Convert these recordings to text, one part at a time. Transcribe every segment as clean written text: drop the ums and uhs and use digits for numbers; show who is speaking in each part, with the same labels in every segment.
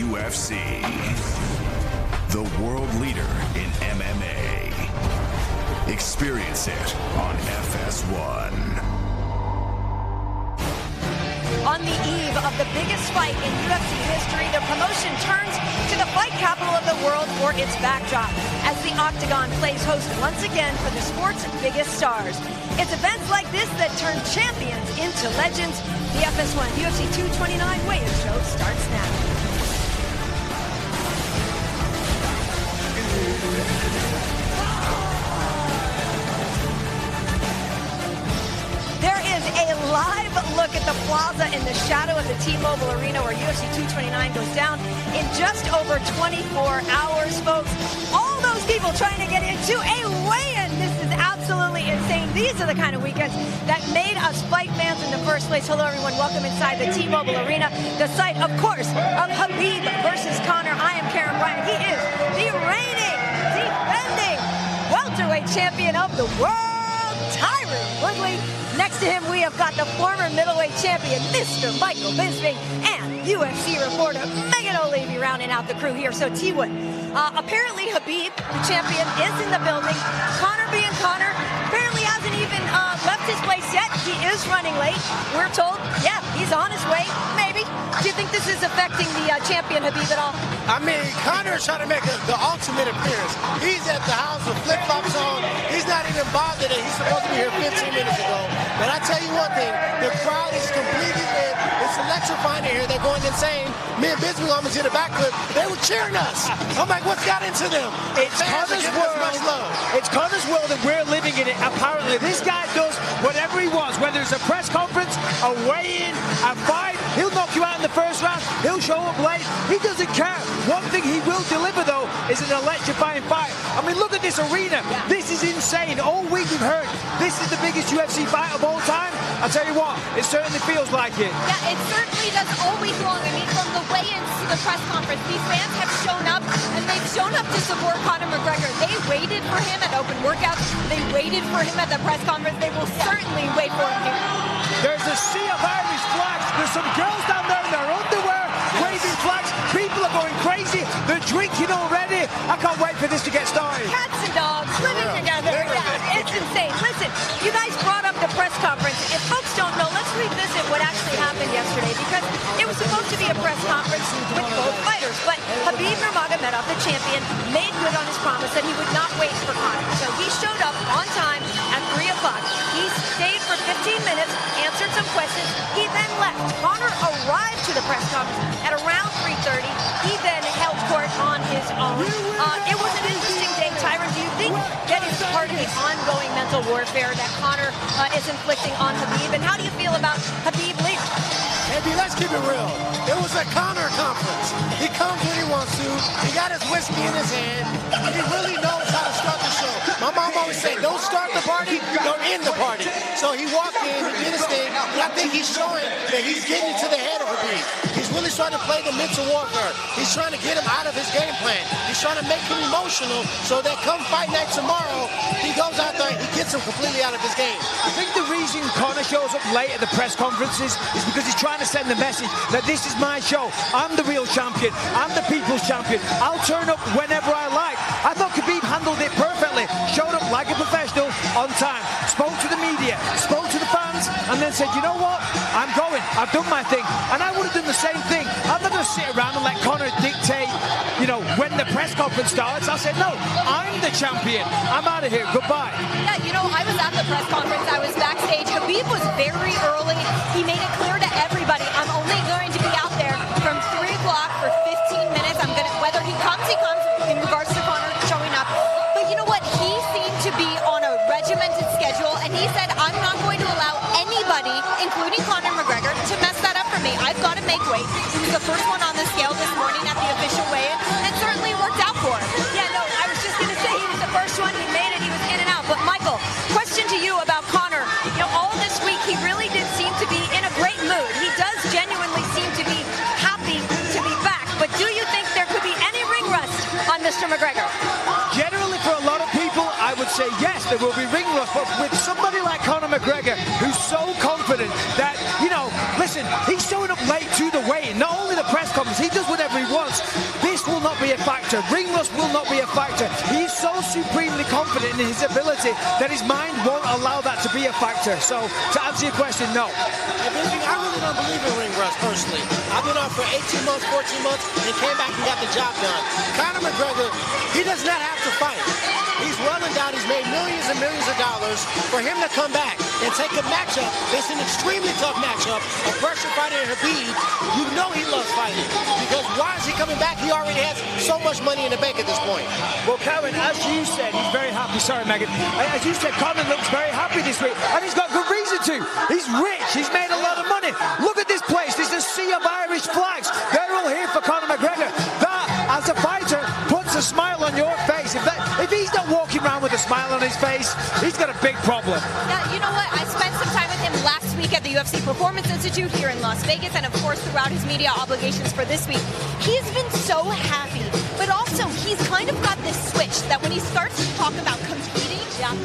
Speaker 1: UFC, the world leader in MMA. Experience it on FS1.
Speaker 2: On the eve of the biggest fight in UFC history, the promotion turns to the fight capital of the world for its backdrop, as the Octagon plays host once again for the sport's biggest stars. It's events like this that turn champions into legends. The FS1 UFC 229 weigh-in show starts now. There is a live look at the plaza in the shadow of the T-Mobile Arena where UFC 229 goes down in just over 24 hours, folks. All those people trying to get into a weigh-in. This is absolutely insane. These are the kind of weekends that made us fight fans in the first place. Hello, everyone. Welcome inside the T-Mobile Arena, the site, of course, of Khabib versus Conor. I am Karen Bryant. He is the reigning, defending welterweight champion of the world, Tyron Woodley. Next to him, we have got the former middleweight champion, Mr. Michael Bisping, and UFC reporter Megan O'Leary rounding out the crew here. So, T-Wood, apparently Khabib, the champion, is in the building. Conor being Conor, apparently hasn't even left his place yet. He is running late. We're told, yeah, he's on his way, maybe. Do you think this is affecting the champion Khabib at all?
Speaker 3: I mean, Conor is trying to make the ultimate appearance. He's at the house with flip-flops on. He's not even bothered that he's supposed to be here 15 minutes ago. But I tell you one thing, the crowd is completely lit. It's electrifying in here. They're going insane. Me and Bisping almost did a backflip. They were cheering us. I'm like, what's got into them?
Speaker 4: It's Conor's world. It's Conor's world and we're living in it. Apparently, this guy does whatever he wants, whether it's a press conference, a weigh-in, a fight. He'll knock you out in the first round. He'll show up late. He doesn't care. One thing he will deliver, though, is an electrifying fight. I mean, look at this arena. Yeah. This is insane. All week we've heard this is the biggest UFC fight of all time. I'll tell you what, it certainly feels like it.
Speaker 5: Yeah, it certainly does all week long. I mean, from the weigh-ins to the press conference, these fans have shown up, and they've shown up to support Conor McGregor. They waited for him at open workouts. They waited for him at the press conference. They will certainly wait for him here.
Speaker 4: There's a sea of Irish flags. There's some girls down there in their underwear waving flags. People are going crazy. They're drinking already. I can't wait for this to get started.
Speaker 2: Cats and dogs living together. Yeah, it's insane. Listen, you guys brought up the press conference. If folks don't know, let's revisit what actually happened yesterday, because it was supposed to be a press conference with both fighters. But Khabib Nurmagomedov, the champion, made good on his promise that he would not wait for Conor. So he showed up on time at 3 o'clock. He stayed for 15 minutes, answered some questions. He then left. Conor arrived to the press conference at around 3:30. He then held court on his own. It was an interesting day. Tyron, do you think that is part of the ongoing mental warfare that Conor is inflicting on Khabib? And how do you feel about Khabib leaving?
Speaker 3: Hey, let's keep it real. It was a Conor conference. He comes when he wants to. He got his whiskey in his hand. He really knows how to start the show. My mom always said, don't start the party, don't end the party. So he walked in, he did his thing, and I think he's showing that he's getting to the head of Khabib. He's really starting to play the mental warfare. He's trying to get him out of his game plan. He's trying to make him emotional so that come fight night tomorrow, he goes out there and he gets him completely out of his game.
Speaker 4: I think the reason Conor shows up late at the press conferences is because he's trying to send the message that this is my show. I'm the real champion. I'm the people's champion. I'll turn up whenever I like. I thought Khabib handled it perfectly. Showed up like a professional, on time. Spoke to the media, spoke to the fans, and then said, you know what? I'm going. I've done my thing. And I would have done the same thing. I'm not going to sit around and let Conor dictate, when the press conference starts. I said, no, I'm the champion. I'm out of here. Goodbye.
Speaker 5: Yeah, I was at the press conference. I was backstage. Khabib was very early. He made it clear to everybody, I'm only going to be out there from 3 o'clock for 15 minutes. Whether he comes in regards to Conor showing up. But you know what? He seemed to be on a regimented schedule, and he said, I'm not going to allow anybody, including Conor McGregor, to mess that up for me. I've got to make weight. He was the first one on the scale this morning at the official weigh-in, and certainly worked out for him.
Speaker 2: Yeah, no, I was just going to say he was the first one. He made it. He was in and out. But Michael, question to you about Conor. All this week he really did seem to be in a great mood. He does genuinely seem to be happy to be back. But do you think there could be any ring rust on Mr. McGregor?
Speaker 4: Generally, for a lot of people, I would say yes, there will be ring rust. But with somebody like Conor McGregor, who's so confident that, listen, he's showing up late to the weigh-in. Not only the press conference, he does whatever he wants. factor. Ring rust will not be a factor. He's so supremely confident in his ability that his mind won't allow that to be a factor. So, to answer your question, no.
Speaker 3: I really don't believe in ring rust, personally. I've been on for 18 months, 14 months, and came back and got the job done. Conor McGregor, he does not have to fight. He's well endowed. He's made millions and millions of dollars. For him to come back and take a matchup that's an extremely tough matchup, a pressure fighter in Khabib, you know he loves fighting. Because why is he coming back? He already has so much money in the bank at this point.
Speaker 4: Well, Karen, as you said, he's very happy. Sorry, Megan. As you said, Conor looks very happy this week, and he's got good reason to. He's rich. He's made a lot of money. Look at this place. There's a sea of Irish flags. They're all here for Conor McGregor. That, as a fighter, puts a smile on your face. If he's not walking around with a smile on his face, he's got a big problem.
Speaker 5: Yeah, you know what? I spent some time with him last week at the UFC Performance Institute here in Las Vegas, and of course throughout his media obligations for this week. He's been so happy, but also he's kind of got this switch that when he starts to talk about competing,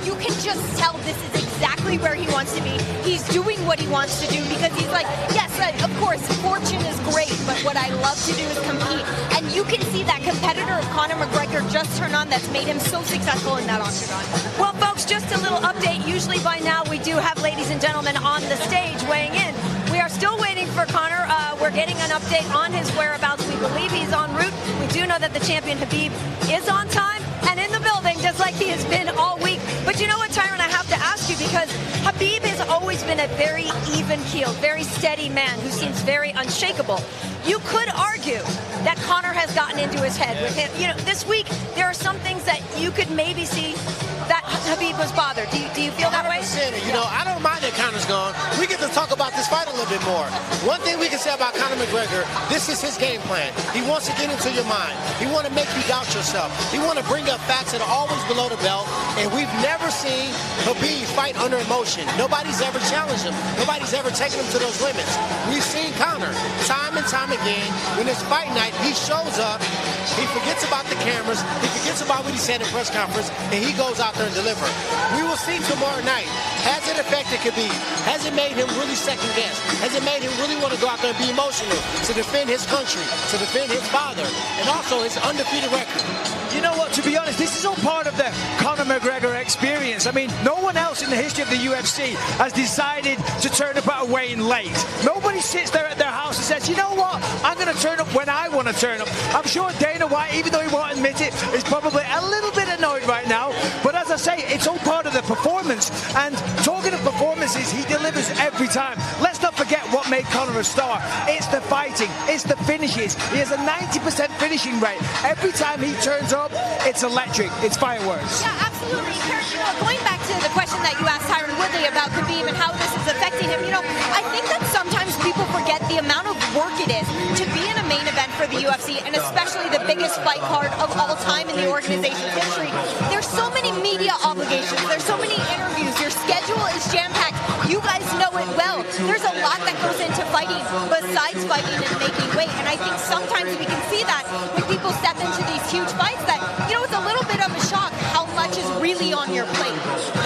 Speaker 5: you can just tell this is exactly where he wants to be. He's doing what he wants to do because he's like, yes, of course, fortune is great, but what I love to do is compete. And you can see that competitor of Conor McGregor just turn on that's made him so successful in that octagon.
Speaker 2: Well, folks, just a little update. Usually by now we do have ladies and gentlemen on the stage weighing in. We are still waiting for Conor. We're getting an update on his whereabouts. We believe he's en route. We do know that the champion Khabib is on time and in the building, just like he has been all week. But you know what, Tyron, I have to ask you, because Khabib has always been a very even-keeled, very steady man who seems very unshakable. You could argue that Conor has gotten into his head with him. You know, this week there are some things that you could maybe see that Khabib was bothered. Do you feel that way?
Speaker 3: You know, I don't mind that Conor's gone. We get to talk about this fight a little bit more. One thing we can say about Conor McGregor, this is his game plan. He wants to get into your mind. He wants to make you doubt yourself. He wants to bring up facts that are always below the belt, and we've never seen Khabib fight under emotion. Nobody's ever challenged him. Nobody's ever taken him to those limits. We've seen Conor time and time again. When it's fight night, he shows up. He forgets about the cameras. He forgets about what he said in press conference, and he goes out there and delivers. We will see tomorrow night. Has it affected Khabib? Has it made him really second guess? Has it made him really want to go out there and be emotional to defend his country, to defend his father, and also his undefeated record?
Speaker 4: You know what, to be honest, this is all part of the Conor McGregor experience. I mean, no one else in the history of the UFC has decided to turn up at a weigh-in late. Nobody sits there at their house and says, you know what, I'm going to turn up when I want to turn up. I'm sure Dana White, even though he won't admit it, is probably a little bit annoyed right now. But as I say, it's all part of the performance. And talking of performances, he delivers every time. Let's not forget what made Conor a star. It's the fighting. It's the finishes. He has a 90% finishing rate. Every time he turns up, it's electric. It's fireworks.
Speaker 5: Yeah, absolutely. Going back to the question that you asked Tyron Woodley about Khabib and how this is affecting him, you know, I think that sometimes people forget the amount of work it is to be in a main event for the UFC, and especially the biggest fight card of all time in the organization's history. There's so many media obligations. There's so many interviews. Your schedule is jam-packed. You guys know it well. There's a lot that goes into fighting besides fighting and making weight, and I think sometimes we can see that when people step into these huge fights that, you know, it's a little bit of a shock how much is really on your plate.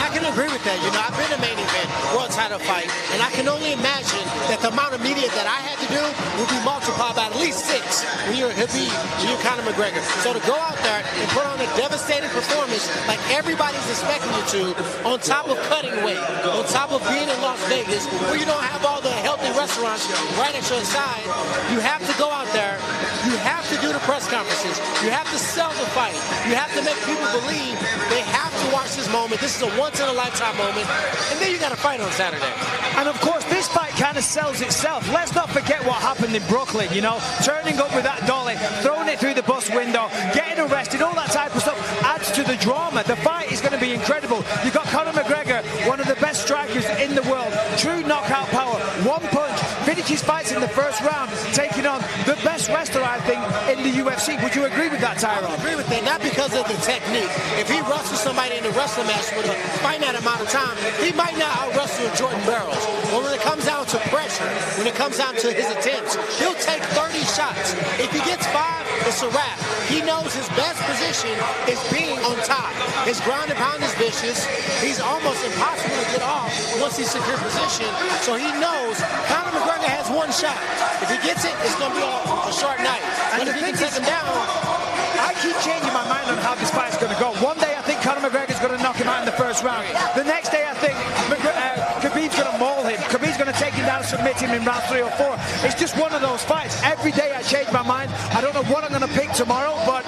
Speaker 3: I can agree with that. You know, I've been in a main event world title fight, and I can only imagine that the amount of media that I had to do will be multiplied by at least 6 when you're Khabib, when you're Conor McGregor. So to go out there and put on a devastating performance like everybody's expecting you to, on top of cutting weight, on top of being in Las Vegas, where you don't have all the healthy restaurants right at your side, you have to go out there, you have to do the press conferences, you have to sell the fight, you have to make people believe they have to watch this moment. This is a once-in-a-lifetime moment, and then you got to fight on Saturday.
Speaker 4: And of course, this fight kind of sells itself. Let's not forget what happened in Brooklyn, you know, turning up with that dolly, throwing it through the bus window, getting arrested, all that type of stuff adds to the drama. The fight is going to be incredible. You've got Conor McGregor, one of the best strikers in the world, true knockout power, one punch, finishes fights in the first round, taking on the best wrestler, I think, in the UFC. Would you agree with that, Tyron?
Speaker 3: I agree with that, not because of the technique. If he wrestles somebody in a wrestling match with a finite amount of time, he might not out-wrestle Jordan Barrows. But when it comes down to pressure, when it comes down to his attempts, he'll take 30 shots. If he gets 5, it's a wrap. He knows his best position is being on top. His ground and pound is vicious. He's almost impossible to get off once he's secure position. So he knows Conor McGregor has one shot. If he gets it, it's going to be a short night. And if he can take him down,
Speaker 4: I keep him in round 3 or 4. It's just one of those fights. Every day I change my mind. I don't know what I'm going to pick tomorrow, but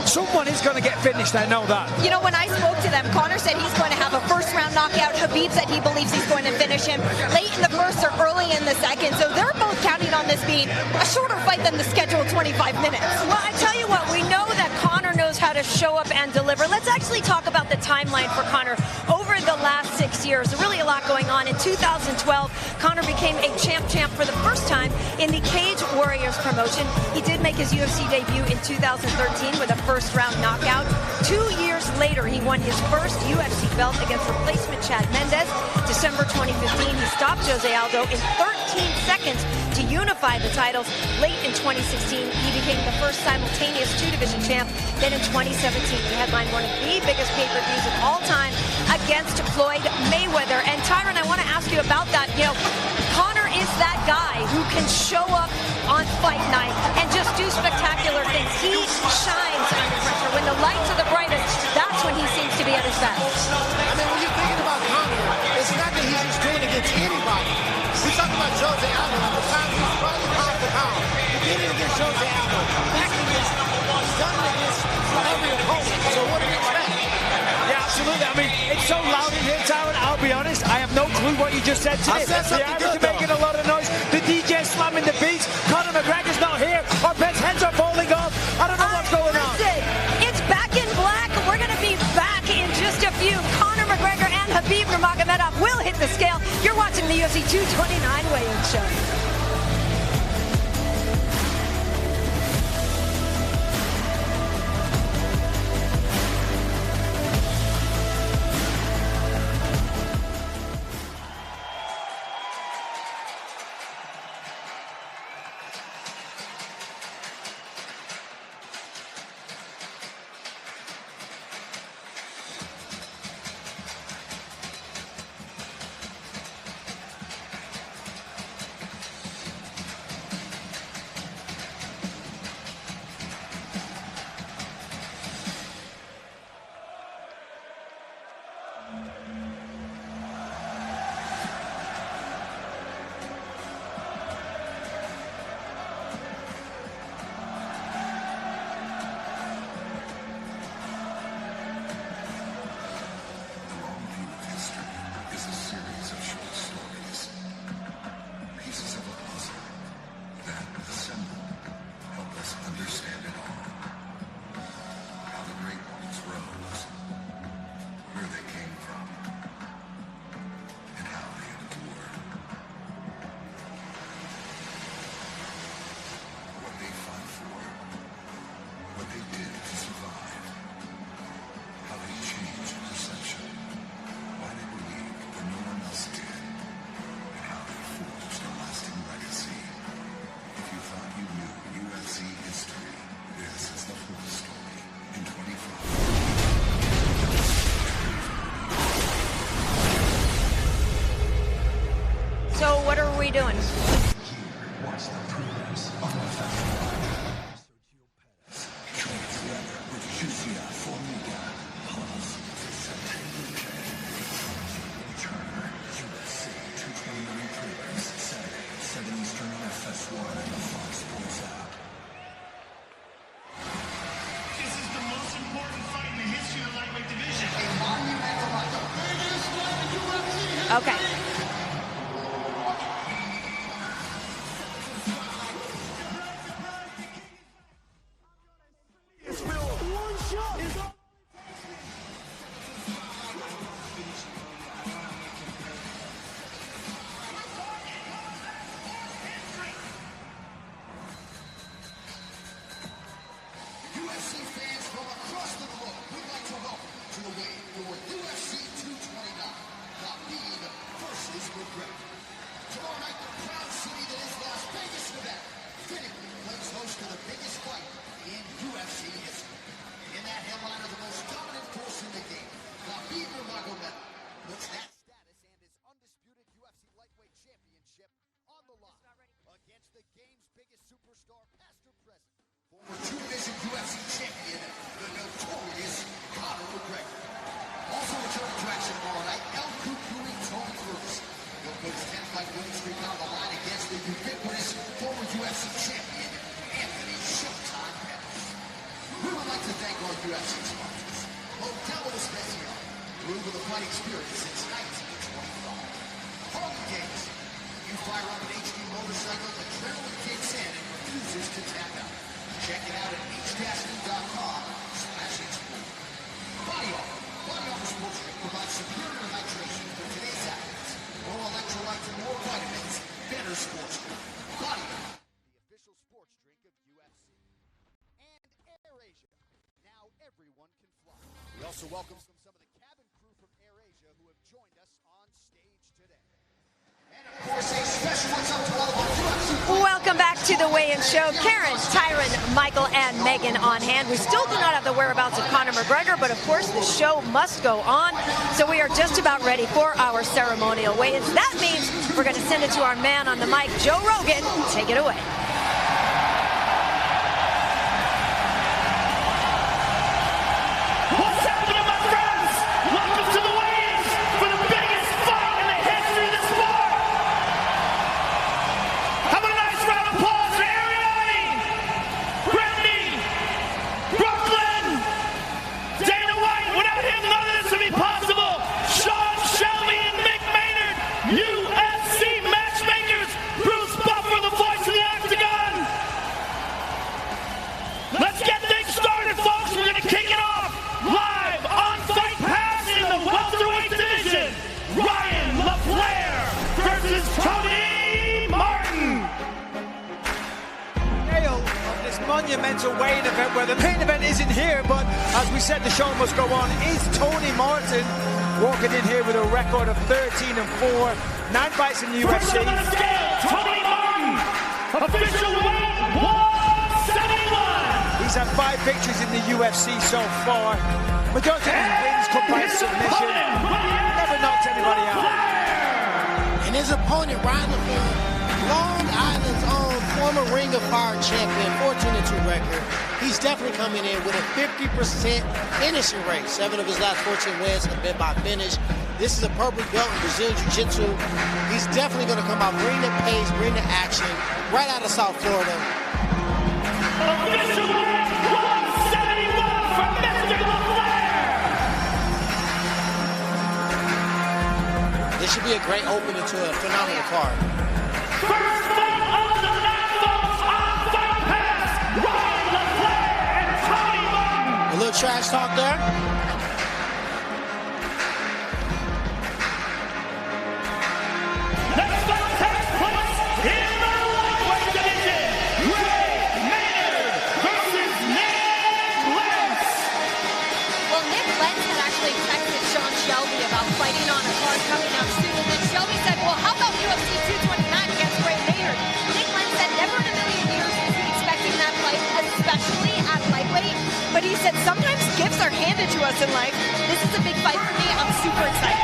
Speaker 4: someone is going to get finished. I know that.
Speaker 5: You know, when I spoke to them, Conor said he's going to have a first-round knockout. Khabib said he believes he's going to finish him late in the first or early in the second. So they're both counting on this being a shorter fight than the scheduled 25 minutes.
Speaker 2: Well, I tell you what, we know that Conor knows how to show up and deliver. Let's actually talk about the timeline for Conor over the last 6 years. Really a lot going on. In 2012, Conor became a champ for the first time in the Cage Warriors promotion. He did make his UFC debut in 2013 with a first-round knockout. 2 years later, he won his first UFC belt against replacement Chad Mendes. December 2015, he stopped Jose Aldo in 13 seconds to unify the titles. Late in 2016, he became the first simultaneous two-division champ. Then in 2017, he headlined one of the biggest pay-per-views of all time against Floyd Mayweather. And Tyron, I want to ask you about that. You know, Conor is that guy who can show up on fight night and just do spectacular things. He shines under pressure. When the lights are the brightest, that's when he seems to be at his best.
Speaker 3: I mean, when you're thinking about Conor, it's not that he's just doing it against anybody. We talk about Jose Aldo at the time he was probably pound for pound. He did it against Jose Aldo. Back against, he's done it against every opponent. So what do you expect?
Speaker 4: Yeah, absolutely. I mean, it's so loud in here, Tyron. I'll be honest, I have no clue what you just said to me.
Speaker 3: I said something good,
Speaker 4: though. Making a lot of noise. The DJ slamming the beats. Conor McGregor's not here. Our bets heads are falling off. I don't know what's going on.
Speaker 2: It's Back in Black. We're going to be back in just a few. Conor McGregor and Khabib Nurmagomedov will hit the scale. You're watching the UFC 229 weigh-in show. So what are we doing? Okay.
Speaker 6: UFC fans from across the globe, we'd like to welcome to the weigh for UFC 229. Khabib versus McGregor. Tomorrow night, the proud city that is Las Vegas, Nevada, fittingly plays host to the biggest fight in UFC history. In that headliner, the most dominant force in the game, Khabib Nurmagomedov, puts that status and his undisputed UFC lightweight championship on the line against the game's biggest superstar, past or present, former two-division UFC champion UFC sponsors. Hotel Especial, room with a flight experience since 1925. Harley Davidson. You fire up an HD motorcycle, adrenaline kicks in and refuses to tap out. Check it out at h-u.com/export. Body Armor. Body Armor Sports Drink provides superior hydration for today's athletes. More electrolytes and more vitamins. Better sports drink. Body Armor.
Speaker 7: The official sports drink of UFC. And AirAsia. Now everyone can fly. We also welcome some of the cabin crew from AirAsia who have joined us on stage today.
Speaker 2: Welcome back to the weigh-in show. Karen, Tyron, Michael, and Megan on hand. We still do not have the whereabouts of Conor McGregor, but of course the show must go on. So we are just about ready for our ceremonial weigh-ins. That means we're going to send it to our man on the mic, Joe Rogan. Take it away.
Speaker 8: What's happening, my friends? Welcome to the weigh-ins for the biggest fight in the history of the sport. How about a nice round of applause for Ariane, Brittany, Brooklyn, Dana White. Without him, none of this would be possible. Sean Shelby and Mick Maynard, UFC matchmakers. Bruce Buffer, the voice of the octagon. Let's get things started, folks. We're going to kick it off live on Fight Pass in the welterweight division. Ryan LaFleur versus Tony Martin.
Speaker 4: Of this monumental weighing event where the main event isn't here, but as we said, the show must go on. Is Tony Martin walking in here with a record of 13-4, 9 fights in the
Speaker 8: First
Speaker 4: UFC.
Speaker 8: on the scale, Tony Martin, official weight 171.
Speaker 4: He's had 5 victories in the UFC so far. Majority of his wins come by submission. Never knocked anybody out.
Speaker 3: And his opponent, Ryan LaFleur, Long Island's own former Ring of Fire champion, 14-2 record. He's definitely coming in with a 50% finishing rate. 7 of his last 14 wins have been by finish. This is a purple belt in Brazilian Jiu-Jitsu. He's definitely going to come out, bring the pace, bring the action, right out of South Florida.
Speaker 8: Official weight 171 for Mr. LaFleur.
Speaker 3: This should be a great opening to a phenomenal card.
Speaker 8: First fight of the night, folks, on Fight Pass. Ryan LaFleur and Tony Martin.
Speaker 3: A little trash talk there.
Speaker 8: Next fight takes place in the lightweight division. Ray Maynard versus Nick Lentz.
Speaker 5: Well, Nick Lentz had actually texted Sean Shelby about fighting on a card coming up soon. And Shelby said, well, how about UFC 229 against Ray Maynard? Nick Lentz said never in a million years was he expecting that fight, especially at lightweight. But he said sometimes gifts are handed to us in life. This is a big fight for me. I'm super excited.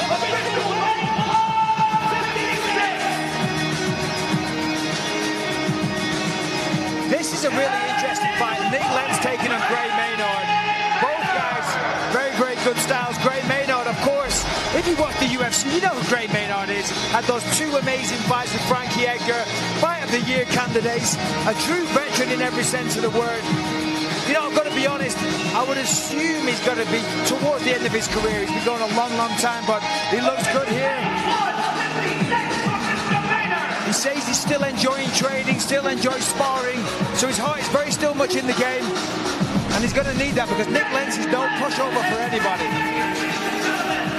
Speaker 8: Official weight 156.
Speaker 4: This is a really interesting fight. Nick Lentz taking on Gray Maynard. Both guys, very, very good styles. Gray Maynard, of course, if you watch the UFC, you know who Gray Maynard is. Had those 2 amazing fights with Frankie Edgar, Fight of the Year candidates, a true veteran in every sense of the word. You know, I've got to be honest, I would assume he's going to be towards the end of his career. He's been going a long, long time, but he looks good here. He says he's still enjoying training, still enjoys sparring, so his heart is very still much in the game, and he's going to need that because Nick Lentz is no pushover for anybody.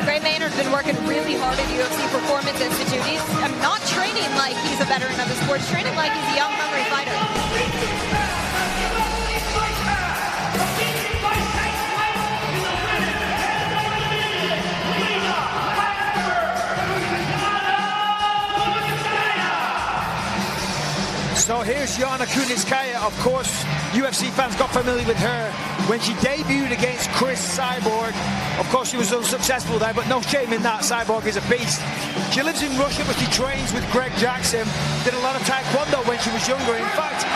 Speaker 5: Gray Maynard's been working really hard at UFC Performance Institute. He's not training like he's a veteran of the sport, he's training like he's a young, hungry fighter.
Speaker 4: So here's Jana, of course, UFC fans got familiar with her when she debuted against Chris Cyborg. Of course, she was unsuccessful there, but no shame in that. Cyborg is a beast. She lives in Russia, but she trains with Greg Jackson. Did a lot of Taekwondo when she was younger. In fact,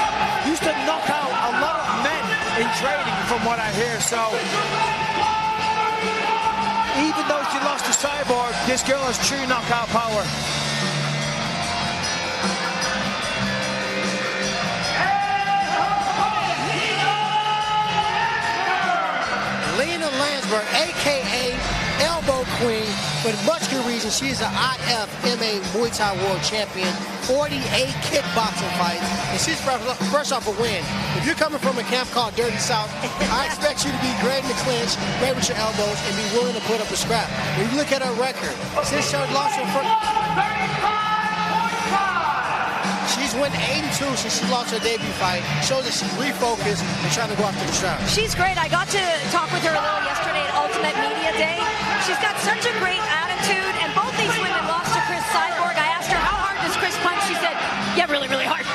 Speaker 4: used to knock out a lot of men in training, from what I hear. So even though she lost to Cyborg, this girl has true knockout power.
Speaker 3: Johannesburg, a.k.a. Elbow Queen. For much good reason, she is an IFMA Muay Thai World Champion, 48 kickboxing fights, and she's fresh off a win. If you're coming from a camp called Dirty South, I expect you to be great in the clinch, great with your elbows, and be willing to put up a scrap. When you look at her record, since she lost her first... She's won 82 since she lost her debut fight. Shows that she's refocused and trying to go after the strap.
Speaker 2: She's great. I got to talk with her a little yesterday at Ultimate Media Day. She's got such a great attitude, and both these women lost to Chris Cyborg. I asked her, how hard does Chris punch? She said, yeah, really, really hard.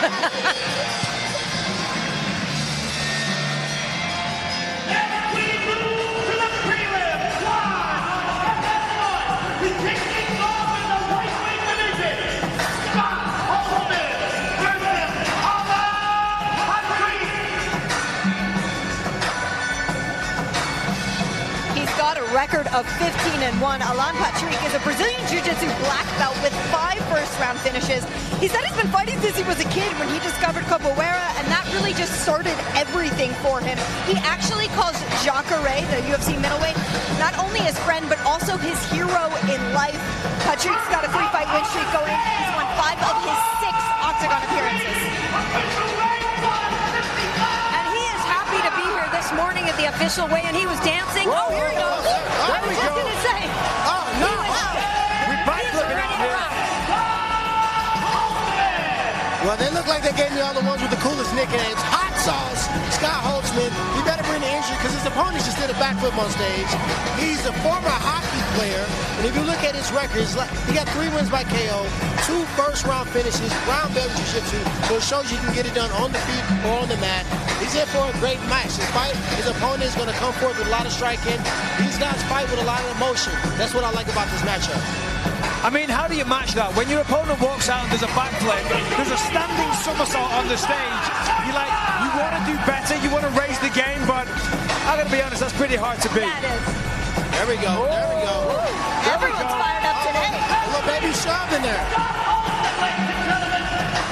Speaker 2: Record of 15-1. Alan Patrick is a Brazilian Jiu-Jitsu black belt with 5 first-round finishes. He said he's been fighting since he was a kid when he discovered capoeira, and that really just started everything for him. He actually calls Jacare, the UFC middleweight, not only his friend, but also his hero in life. Patrick's got a 3-fight win streak going. He's won 5 of his 6 octagon appearances. Morning at the official weigh-in, he was dancing. Whoa, oh, here he goes. I was just going to say.
Speaker 3: Oh, no.
Speaker 2: We
Speaker 3: both looking out here. Well, they look like they gave me all the ones with the coolest nicknames. Hot Sauce, Scott Holtzman. He better bring the injury because his opponent just did a backflip on stage. He's a former hockey player, and if you look at his records, he got 3 wins by KO, 2 first-round finishes, brown belt jiu-jitsu, so it shows you can get it done on the feet or on the mat. He's in for a great match. His opponent is going to come forth with a lot of striking. These guys fight with a lot of emotion. That's what I like about this matchup.
Speaker 4: I mean, how do you match that? When your opponent walks out and there's a backflip, there's a standing somersault on the stage. You want to do better, you want to raise the game, but I got to be honest, that's pretty hard to beat.
Speaker 2: That is.
Speaker 3: There we go. There we go.
Speaker 2: Everyone's fired up today.
Speaker 3: A little baby shove in there.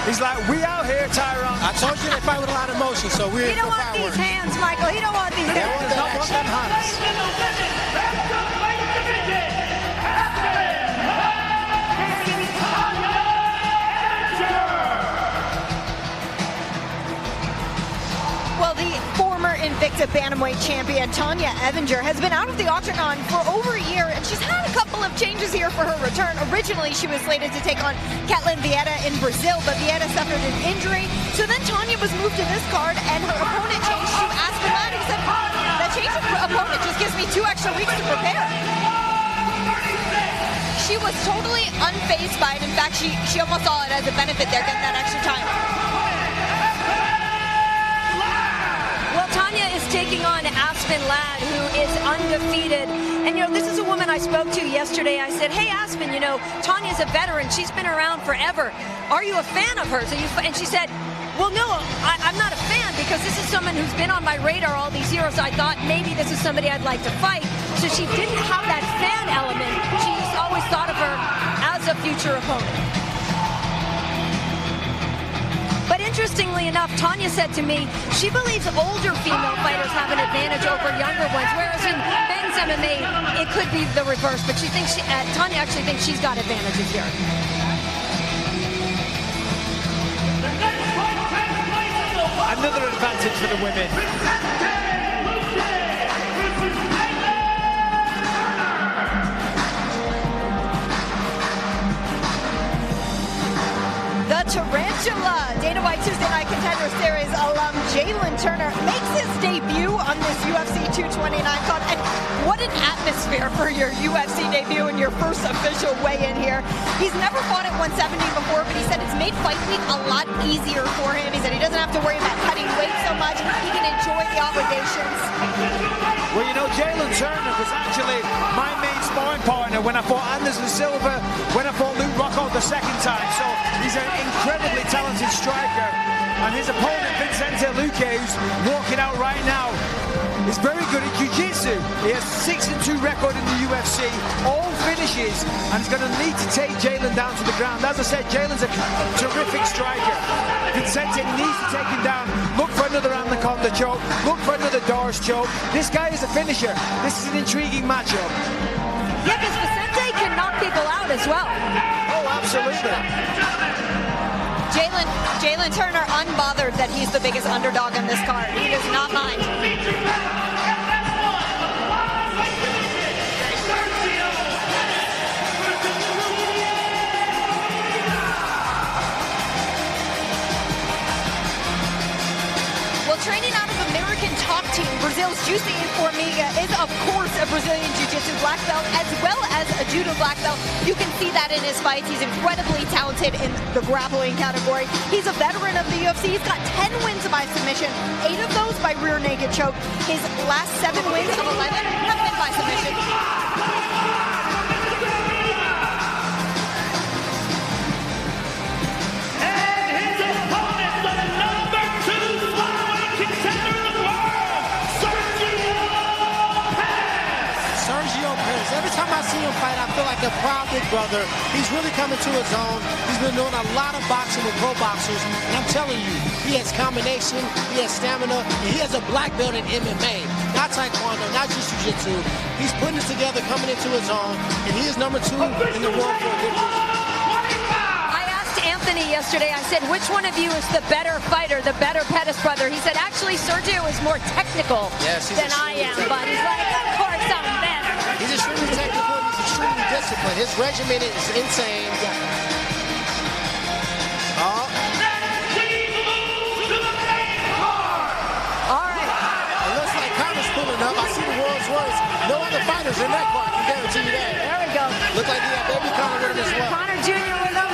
Speaker 4: He's like, we out here, Tyrone.
Speaker 3: I told you they fight with a lot of emotion, so we're
Speaker 2: He don't want these hands, Michael. He don't want these hands.
Speaker 3: He does not want them hands.
Speaker 2: Well, the former Invicta Bantamweight champion, Tanya Avenger, has been out of the octagon for over a year, and she's had a couple of changes here for her return. Originally, she was slated to take on Ketlen Vieira in Brazil, but Vieira suffered an injury. So then Tanya was moved to this card, and her opponent changed to Aspen Ladd. He said, that change of opponent just gives me 2 extra weeks to prepare. She was totally unfazed by it. In fact, she almost saw it as a benefit there, getting that extra time. Tanya is taking on Aspen Ladd, who is undefeated. And, this is a woman I spoke to yesterday. I said, hey, Aspen, Tanya's a veteran. She's been around forever. Are you a fan of hers? And she said, well, no, I'm not a fan because this is someone who's been on my radar all these years. I thought maybe this is somebody I'd like to fight. So she didn't have that fan element. She just always thought of her as a future opponent. But interestingly enough, Tanya said to me, she believes older female fighters have an advantage over younger ones, whereas in men's MMA, it could be the reverse. But she thinks Tanya actually thinks she's got advantages here.
Speaker 4: Another advantage for the women.
Speaker 2: The Tarantula, Dana White Tuesday Night Contender Series alum Jalen Turner makes his debut on this UFC 229 card. And what an atmosphere for your UFC debut and your first official weigh-in here. He's never fought at 170 before, but he said it's made fight week a lot easier for him. He said he doesn't have to worry about cutting weight so much. He can enjoy the obligations.
Speaker 4: Well, Jalen Turner was actually my main sparring partner when I fought Anderson Silva, when I fought Luke Rockhold the second time. So he's an incredibly talented striker. And his opponent, Vicente Luque, who's walking out right now, is very good at jiu-jitsu. He has 6-2 record in the UFC, all finishes, and he's going to need to take Jalen down to the ground. As I said, Jalen's a terrific striker. Vicente needs to take him down. Look for another anaconda choke. Look for another doors choke. This guy is a finisher. This is an intriguing matchup.
Speaker 2: Yeah, because Vicente can knock people out as well.
Speaker 4: Oh, absolutely.
Speaker 5: Jalen Turner unbothered that he's the biggest underdog in this card. He does not mind. Training out of American Top Team, Brazil's Juicy Formiga is, of course, a Brazilian Jiu-Jitsu black belt as well as a Judo black belt. You can see that in his fights. He's incredibly talented in the grappling category. He's a veteran of the UFC. He's got 10 wins by submission, 8 of those by rear naked choke. His last 7 wins of 11 have been by submission.
Speaker 3: Every time I see him fight, I feel like a proud big brother. He's really coming to his own. He's been doing a lot of boxing with pro boxers. And I'm telling you, he has combination, he has stamina, and he has a black belt in MMA. Not Taekwondo, not just Jiu-Jitsu. He's putting it together, coming into his own, and he is number 2 in the world for a good reason.
Speaker 2: Anthony yesterday, I said, which one of you is the better fighter, the better Pettis brother? He said, actually, Sergio is more technical than I am. But he's like, of course I'm better.
Speaker 3: He's extremely technical. He's extremely disciplined. His regimen is insane.
Speaker 2: All right.
Speaker 3: It looks like Conor's pulling up. I see the world's worst. No other fighters in that part. I can guarantee you that.
Speaker 2: There we go.
Speaker 3: Look like he had baby Conor with him as well.
Speaker 2: Conor Jr. with him.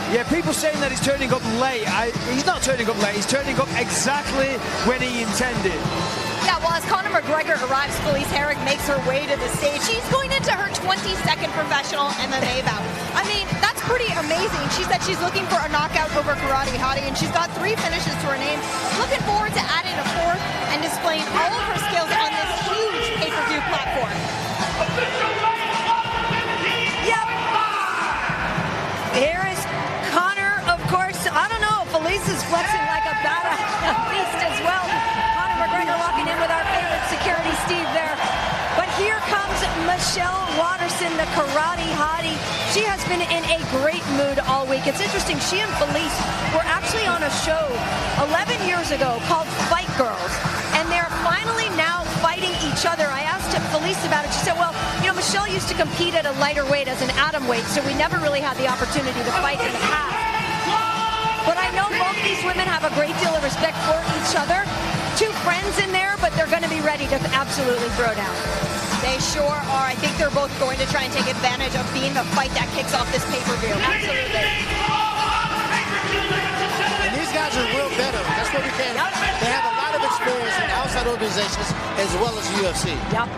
Speaker 4: Yeah, people saying that he's turning up late. He's not turning up late. He's turning up exactly when he intended.
Speaker 5: Yeah, well, as Conor McGregor arrives, Felice Herrig makes her way to the stage. She's going into her 22nd professional MMA bout. I mean, that's pretty amazing. She said she's looking for a knockout over Karate Hottie, and she's got 3 finishes to her name. Looking forward to adding a 4th and displaying all of her skills on this huge pay-per-view platform.
Speaker 2: Yep. Here is Conor, of course. I don't know. Felice is flexing like a beast as well. Conor McGregor walking in with our favorite security Steve there. But here comes Michelle Waterson, the Karate Hottie. She has been in a great mood all week. It's interesting. She and Felice were actually on a show 11 years ago called Fight Girls. And they're finally now fighting each other. I asked Felice about it. She said, well, you know, Michelle used to compete at a lighter weight as an atom weight, so we never really had the opportunity to fight in the past. But I know both these women have a great deal of respect for each other. 2 friends in there, but they're going to be ready to absolutely throw down.
Speaker 5: They sure are. I think they're both going to try and take advantage of being the fight that kicks off this pay-per-view. Absolutely.
Speaker 3: And these guys are real better. That's what we can. They have a lot of experience in outside organizations as well as UFC.
Speaker 2: Yep.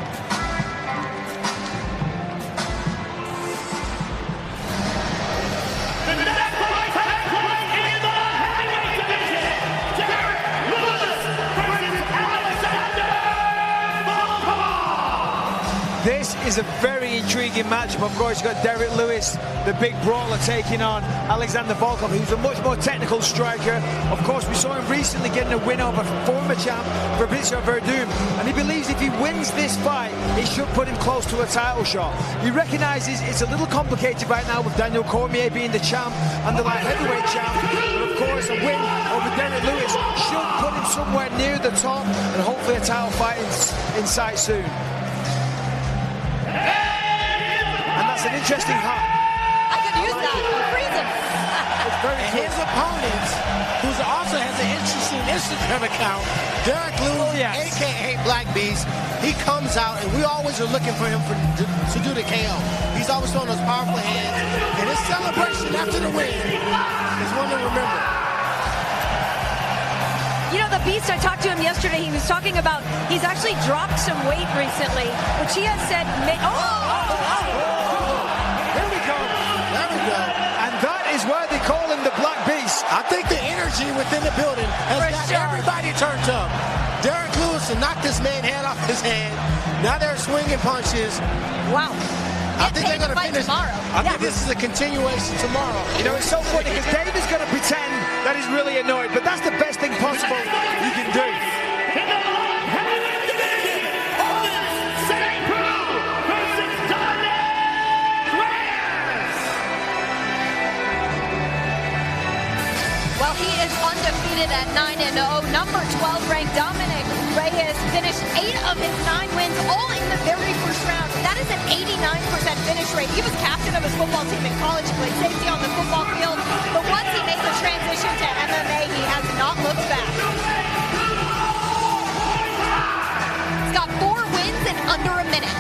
Speaker 4: This is a very intriguing matchup. Of course, you've got Darren Lewis, the big brawler, taking on Alexander Volkov, who's a much more technical striker. Of course, we saw him recently getting a win over former champ Fabricio Verdum, and he believes if he wins this fight, it should put him close to a title shot. He recognizes it's a little complicated right now with Daniel Cormier being the champ and the light heavyweight champ, but of course, a win over Darren Lewis should put him somewhere near the top, and hopefully a title fight in sight soon. And that's an interesting hop.
Speaker 5: I could use that. Freeze him.
Speaker 4: It's very
Speaker 3: And his opponent, who also has an interesting Instagram account, Derek Lewis, a.k.a. Black Beast, he comes out, and we always are looking for him to do the KO. He's always throwing those powerful hands, and his celebration after the win is one to remember.
Speaker 2: You know, the Beast, I talked to him yesterday. He was talking about he's actually dropped some weight recently, which he has said,
Speaker 4: There we go.
Speaker 3: There we go.
Speaker 4: And that is why they call him the Black Beast.
Speaker 3: I think the energy within the building has got everybody turned up. Derek Lewis knocked this man's head off his hand. Now they're swinging punches.
Speaker 2: Wow.
Speaker 3: I think they're going to finish
Speaker 5: tomorrow.
Speaker 3: I think this is a continuation tomorrow.
Speaker 4: You know, it's so funny because David's going to pretend that he's really annoyed, but that's the best thing possible you can do.
Speaker 8: In the light heavyweight division, Dominic Bray versus Tanya Avenger.
Speaker 5: Well, he is undefeated at 9-0. Number 12 ranked Dominic Bray has finished 8 of his 9 wins, all in the very first round. That is an 89% finish rate. He was captain of his football team in college. He played safety on the football field. But once he made the transition to MMA, he has not looked back. He's got 4 wins in under a minute.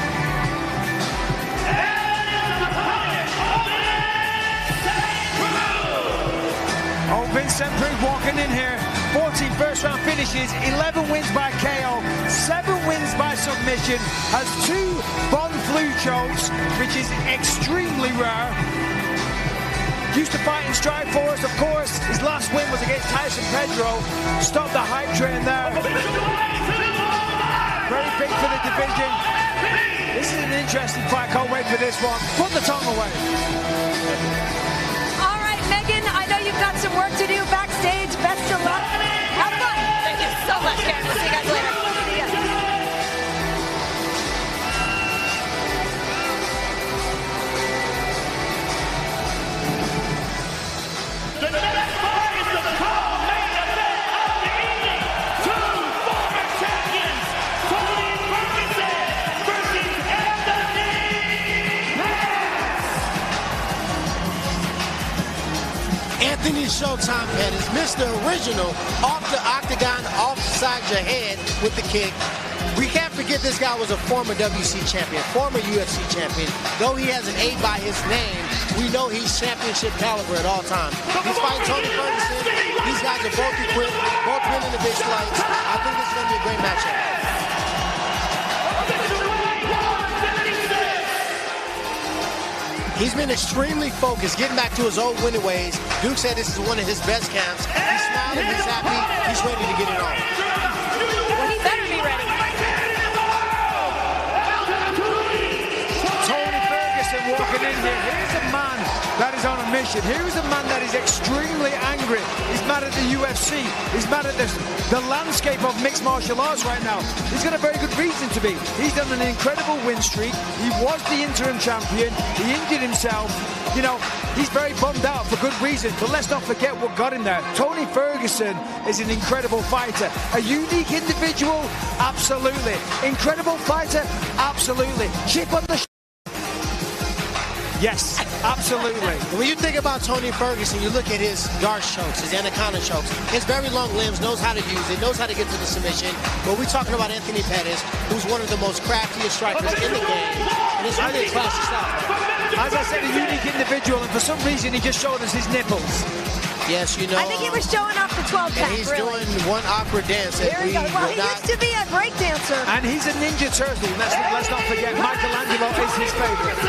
Speaker 4: Oh, Vincent Prue walking in here. 14 first-round finishes, 11 wins by KO, 7 wins by submission, has 2 Von Flue chokes, which is extremely rare. Used to fight in Strikeforce, of course. His last win was against Tyson Pedro. Stopped the hype train there. Very big for the division. This is an interesting fight. Can't wait for this one. Put the tongue away.
Speaker 2: All right, Megan, I know you've got some work to do backstage. Best of luck. Have fun.
Speaker 5: Thank you so much, Karen. We'll see you guys later.
Speaker 2: See ya.
Speaker 8: The next fight is the co-main event of the evening. 2 former champions, Tony Ferguson versus Anthony Pettis.
Speaker 3: Anthony Showtime Pettis, Mr. Original, off the octagon, offside your head with the kick. We can't forget this guy was a former WC champion, former UFC champion. Though he has an A by his name, we know he's championship caliber at all times. He's fighting Tony Ferguson. These guys are both equipped, both winning the big fights. I think this is going to be a great matchup. He's been extremely focused, getting back to his old winning ways. Duke said this is one of his best camps. He's smiling, he's happy, he's ready to get it on.
Speaker 2: Well, he better be ready.
Speaker 4: Tony Ferguson walking in here. Here's a man that is on a mission. Here's a man that is extremely angry. He's mad at the UFC. He's mad at the landscape of mixed martial arts right now. He's got a very good reason to be. He's done an incredible win streak. He was the interim champion. He injured himself. You know, he's very bummed out for good reason. But let's not forget what got him there. Tony Ferguson is an incredible fighter. A unique individual? Absolutely. Incredible fighter? Absolutely. Chip on the yes, absolutely.
Speaker 3: When you think about Tony Ferguson, you look at his dart chokes, his anaconda chokes. His very long limbs, knows how to use it, knows how to get to the submission. But we're talking about Anthony Pettis, who's one of the most craftiest strikers in the game. And it's really a classic style.
Speaker 4: As I said, a unique individual, and for some reason he just showed us his nipples.
Speaker 3: Yes, you know.
Speaker 2: I think he was showing off the 12-pack,
Speaker 3: and he's
Speaker 2: really.
Speaker 3: doing one awkward dance.
Speaker 2: There he goes. Well, he used to be a break dancer.
Speaker 4: And he's a Ninja Turtle. Let's not forget, Michelangelo is his favorite.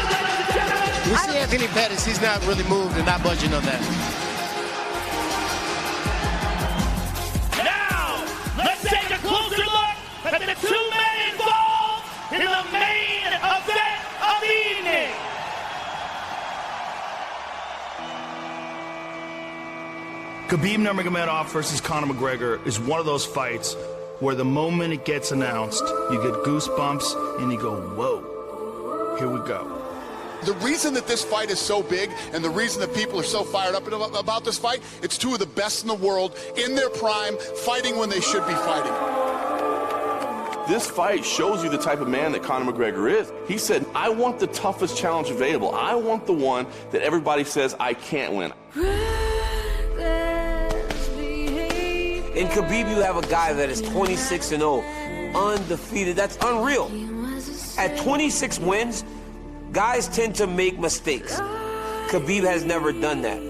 Speaker 3: We see Anthony Pettis, he's not really moved and not budging on that.
Speaker 8: Now, let's take a closer look at the 2 men involved in the main event of the evening.
Speaker 9: Khabib Nurmagomedov versus Conor McGregor is one of those fights where the moment it gets announced, you get goosebumps and you go, whoa, here we go.
Speaker 6: The reason that this fight is so big and the reason that people are so fired up about this fight, it's 2 of the best in the world in their prime, fighting when they should be fighting.
Speaker 10: This fight shows you the type of man that Conor McGregor is. He said, I want the toughest challenge available. I want the one that everybody says I can't win.
Speaker 11: In Khabib, you have a guy that is 26-0, undefeated. That's unreal. At 26 wins, guys tend to make mistakes. Khabib has never done that.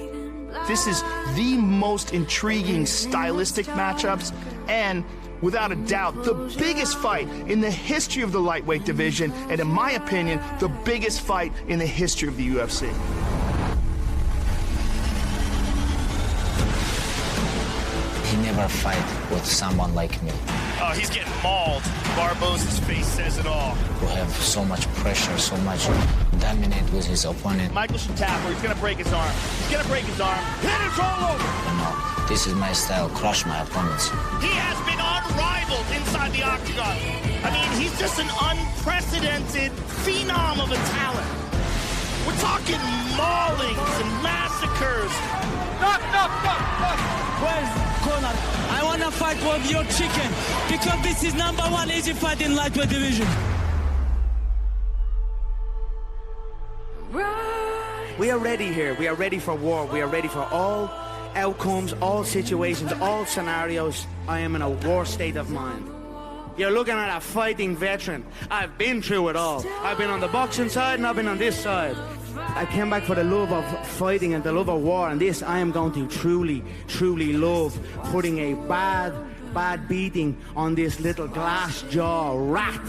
Speaker 9: This is the most intriguing stylistic matchups and, without a doubt, the biggest fight in the history of the lightweight division, and in my opinion, the biggest fight in the history of the UFC.
Speaker 12: He never fight with someone like me.
Speaker 8: Oh, he's getting mauled. Barboza's face says it all.
Speaker 12: Who have so much pressure, so much dominate with his opponent.
Speaker 8: Michael should tap her. He's going to break his arm. He's going to break his arm. Hit it all over.
Speaker 12: You know, this is my style, crush my opponents.
Speaker 8: He has been unrivaled inside the octagon. I mean, he's just an unprecedented phenom of a talent. We're talking maulings and massacres.
Speaker 4: Knock. Where's Conor? I want to fight with your chicken because this is #1 easy fight in lightweight division.
Speaker 13: We are ready here. We are ready for war. We are ready for all outcomes, all situations, all scenarios. I am in a war state of mind. You're looking at a fighting veteran. I've been through it all. I've been on the boxing side and I've been on this side. I came back for the love of fighting and the love of war, and this I am going to truly, truly love, putting a bad beating on this little glass jaw rat.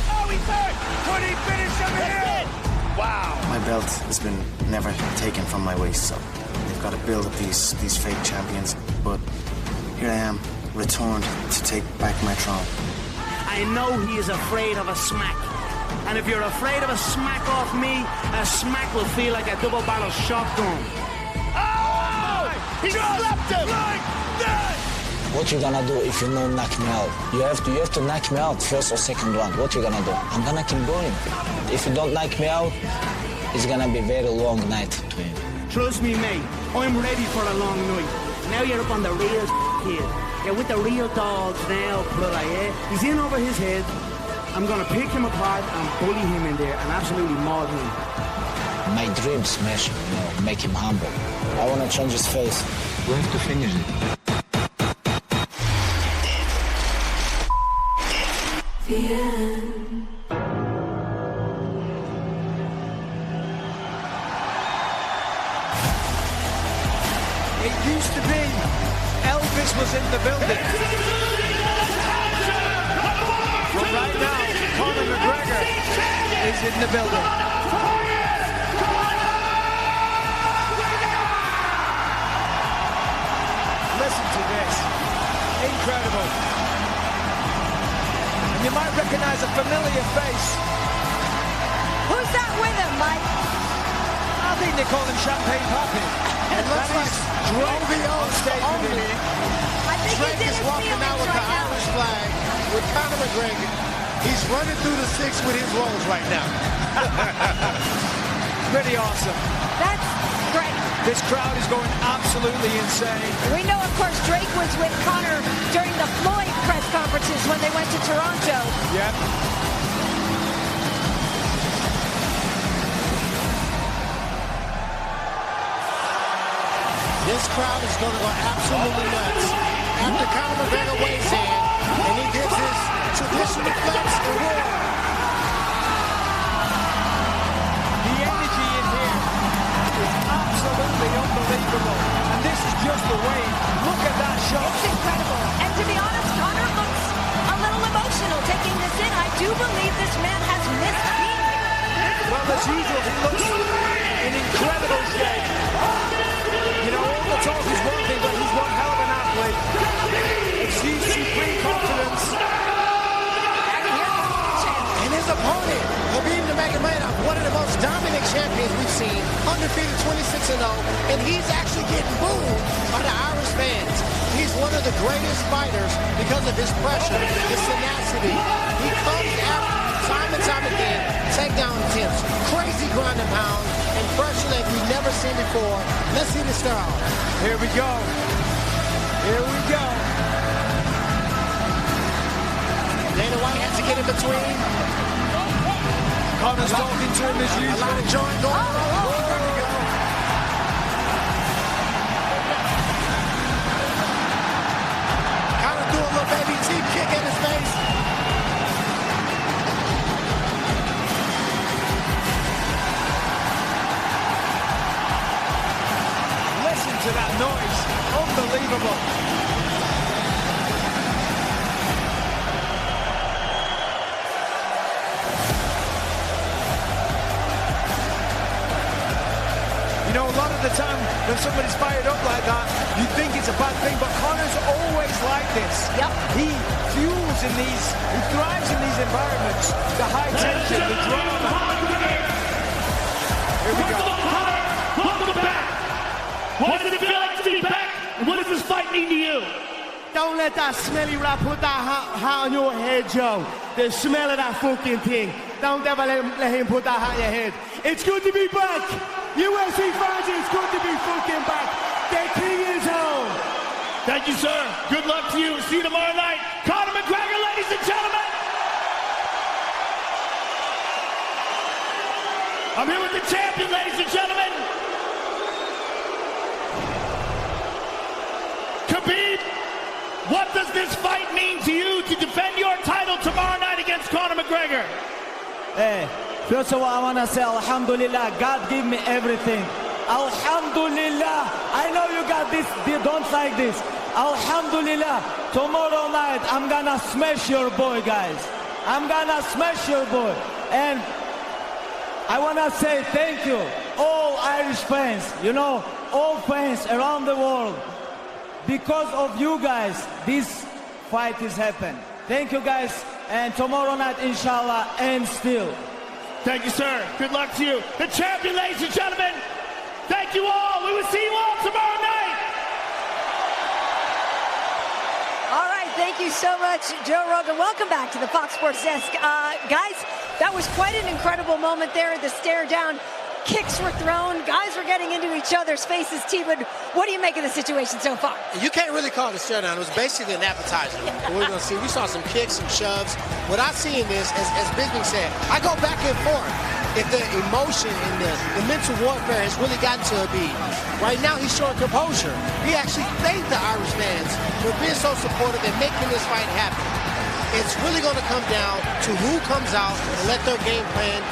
Speaker 8: Oh, he's hurt! Could he finish him here? Wow.
Speaker 14: My belt has been never taken from my waist, so they've got to build up these fake champions. But here I am, returned to take back my throne.
Speaker 13: I know he is afraid of a smack. And if you're afraid of a smack off me, a smack will feel like a double-barrel shotgun.
Speaker 8: Oh! He slapped him! Like that!
Speaker 12: What you gonna do if you don't knock me out? You have to knock me out first or second round. What you gonna do? I'm gonna keep going. If you don't knock me out, it's gonna be a very long night to him.
Speaker 13: Trust me, mate. I'm ready for a long night. Now you're up on the real kid. You're with the real dogs now, brother, yeah? He's in over his head. I'm gonna pick him apart and bully him in there and absolutely maul him.
Speaker 12: My dream smash him, make him humble. I wanna change his face. We have to finish it.
Speaker 15: The end.
Speaker 4: It used to be Elvis was in the building. But right now, Conor McGregor is in the building. Listen to this. Incredible. And you might recognize a familiar face.
Speaker 2: Who's that with him, Mike?
Speaker 4: I think they call him Champagne Papi.
Speaker 3: It looks like Drake is walking out with the Irish flag with Conor McGregor. He's running through the six with his rolls right now.
Speaker 4: Pretty awesome.
Speaker 2: That's great.
Speaker 4: This crowd is going absolutely insane.
Speaker 2: We know, of course, Drake was with Conor during the Floyd press conferences when they went to Toronto.
Speaker 4: Yep.
Speaker 3: This crowd is going to go absolutely nuts after Conor McGregor weighs in and he gives his traditional flex and roar.
Speaker 4: The energy in here is absolutely unbelievable. And this is just the way. Look at that shot.
Speaker 2: It's incredible. And to be honest, Conor looks a little emotional taking this in. I do believe this man has missed being here.
Speaker 4: Well, as usual, he looks in incredible shape. You know, all the talk is one thing, but he's one hell of an athlete. Exudes supreme confidence.
Speaker 3: And his opponent, Khabib Nurmagomedov, one of the most dominant champions we've seen, undefeated 26-0, and he's actually getting booed by the Irish fans. He's one of the greatest fighters because of his pressure, his tenacity. He comes after time and time again, takedown attempts, crazy ground and pound, and pressure like we've never seen before. Let's see the start.
Speaker 4: Here we go. Here we go.
Speaker 3: Dana White has to get in between.
Speaker 4: Conor's talking to him as usual.
Speaker 3: A lot of joint going on. There we go. Conor threw a little baby teeth kick in his face.
Speaker 4: Listen to that noise. Unbelievable. You know, a lot of the time when somebody's fired up like that, you think it's a bad thing, but Conor's always like this.
Speaker 2: Yep.
Speaker 4: He fuels in these, he thrives in these environments. The high tension, the drama. Here we go.
Speaker 8: Welcome back. What does it feel like to be back? And what does this fight mean to you?
Speaker 13: Don't let that smelly rat put that hat on your head, Joe. The smell of that fucking thing. Don't ever let him put that hat on your head. It's good to be back. UFC fans, it's good to be fucking back. The king is home.
Speaker 8: Thank you, sir. Good luck to you. See you tomorrow night. Conor McGregor, ladies and gentlemen. I'm here with the champion, ladies and gentlemen. Khabib, what does this fight mean to you to defend your title tomorrow night against Conor McGregor?
Speaker 16: Hey, first of all, I want to say Alhamdulillah, God give me everything. Alhamdulillah, I know you got this, you don't like this. Alhamdulillah, tomorrow night I'm gonna smash your boy, guys. I'm gonna smash your boy. And I want to say thank you, all Irish fans, you know, all fans around the world. Because of you guys, this fight is happening. Thank you guys, and tomorrow night, inshallah, and still.
Speaker 8: Thank you, sir. Good luck to you. The champion, ladies and gentlemen. Thank you all. We will see you all tomorrow night.
Speaker 2: All right, thank you so much, Joe Rogan. Welcome back to the Fox Sports Desk. Guys, that was quite an incredible moment there. The stare down. Kicks were thrown, guys were getting into each other's faces. T-Wood, what do you make of the situation so far?
Speaker 3: You can't really call it a stare down. It was basically an appetizer. We're going to see. We saw some kicks, some shoves. What I see in this, as Bigbing said, I go back and forth. If the emotion and the mental warfare has really gotten to Khabib, right now he's showing composure. He actually thanked the Irish fans for being so supportive and making this fight happen. It's really going to come down to who comes out and let their game plan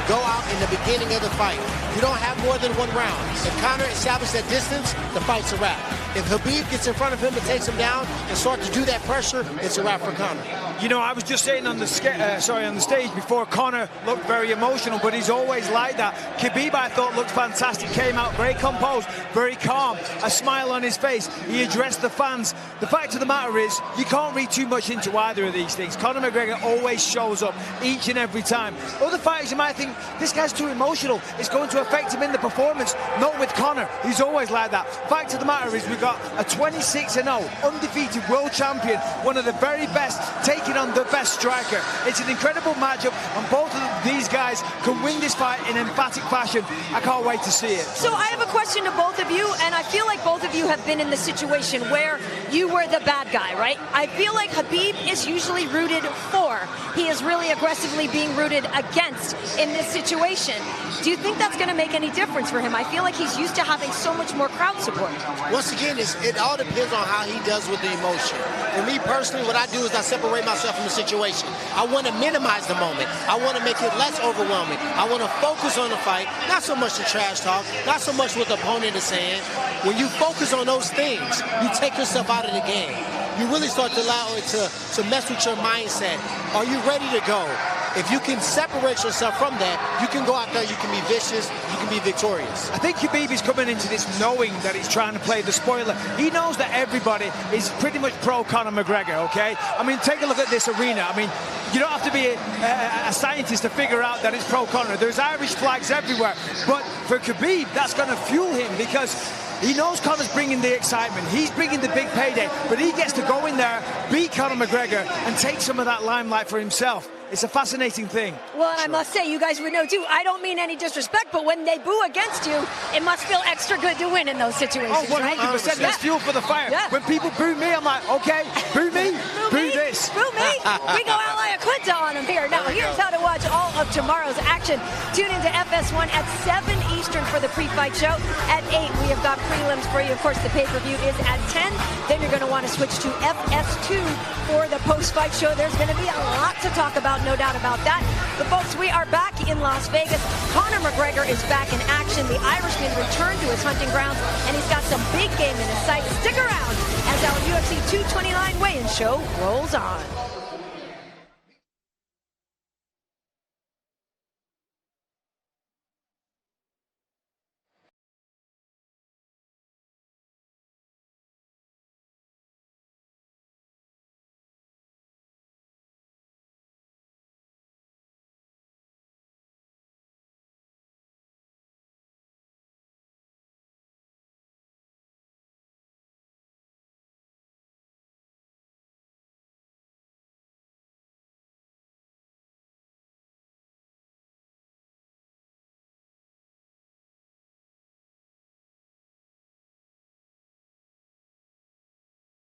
Speaker 3: go out in the beginning of the fight. You don't have more than one round. If Conor establishes that distance, the fight's a wrap. If Khabib gets in front of him and takes him down and starts to do that pressure, it's a wrap for Conor.
Speaker 4: You know, I was just saying on the stage before, Conor looked very emotional, but he's always like that. Khabib, I thought, looked fantastic. Came out very composed, very calm, a smile on his face. He addressed the fans. The fact of the matter is, you can't read too much into either of these things. Conor McGregor always shows up each and every time. Other fighters, you might think, this guy's too emotional. It's going to affect him in the performance. Not with Conor. He's always like that. Fact of the matter is, we've got a 26-0 undefeated world champion, one of the very best, taking on the best striker. It's an incredible matchup, and both of these guys can win this fight in emphatic fashion. I can't wait to see it.
Speaker 2: So I have a question to both of you, and I feel like both of you have been in the situation where you were the bad guy, right? I feel like Khabib is usually rooted for. He is really aggressively being rooted against in this situation. Do you think that's going to make any difference for him? I feel like he's used to having so much more crowd support.
Speaker 3: Once again, it all depends on how he does with the emotion. For me personally, what I do is I separate myself from the situation. I want to minimize the moment. I want to make it less overwhelming. I want to focus on the fight, not so much the trash talk, not so much what the opponent is saying. When you focus on those things, you take yourself out of the game. You really start to allow it to mess with your mindset. Are you ready to go? If you can separate yourself from that, you can go out there, you can be vicious, you can be victorious.
Speaker 4: I think Khabib is coming into this knowing that he's trying to play the spoiler. He knows that everybody is pretty much pro Conor McGregor, okay? I mean, take a look at this arena. I mean, you don't have to be a scientist to figure out that it's pro Conor. There's Irish flags everywhere. But for Khabib, that's going to fuel him because he knows Conor's bringing the excitement. He's bringing the big payday. But he gets to go in there, beat Conor McGregor, and take some of that limelight for himself. It's a fascinating thing.
Speaker 2: Well, and I must say, you guys would know too, I don't mean any disrespect, but when they boo against you, it must feel extra good to win in those situations,
Speaker 4: oh, 100%.
Speaker 2: right?
Speaker 4: That's fuel for the fire.
Speaker 2: Yeah.
Speaker 4: When people boo me, I'm like, okay, boo me, boo this.
Speaker 2: Boo me. We go Ally Quinta on him here. Now, here's how to watch all of tomorrow's action. Tune into FS1 at 7 Eastern for the pre-fight show. At 8, we have got prelims for you. Of course, the pay-per-view is at 10. Then you're going to want to switch to FS2 for the post-fight show. There's going to be a lot to talk about, no doubt about that. But folks, we are back in Las Vegas. Conor McGregor is back in action. The Irishman returned to his hunting grounds, and he's got some big game in his sights. Stick around as our UFC 229 weigh-in show rolls on.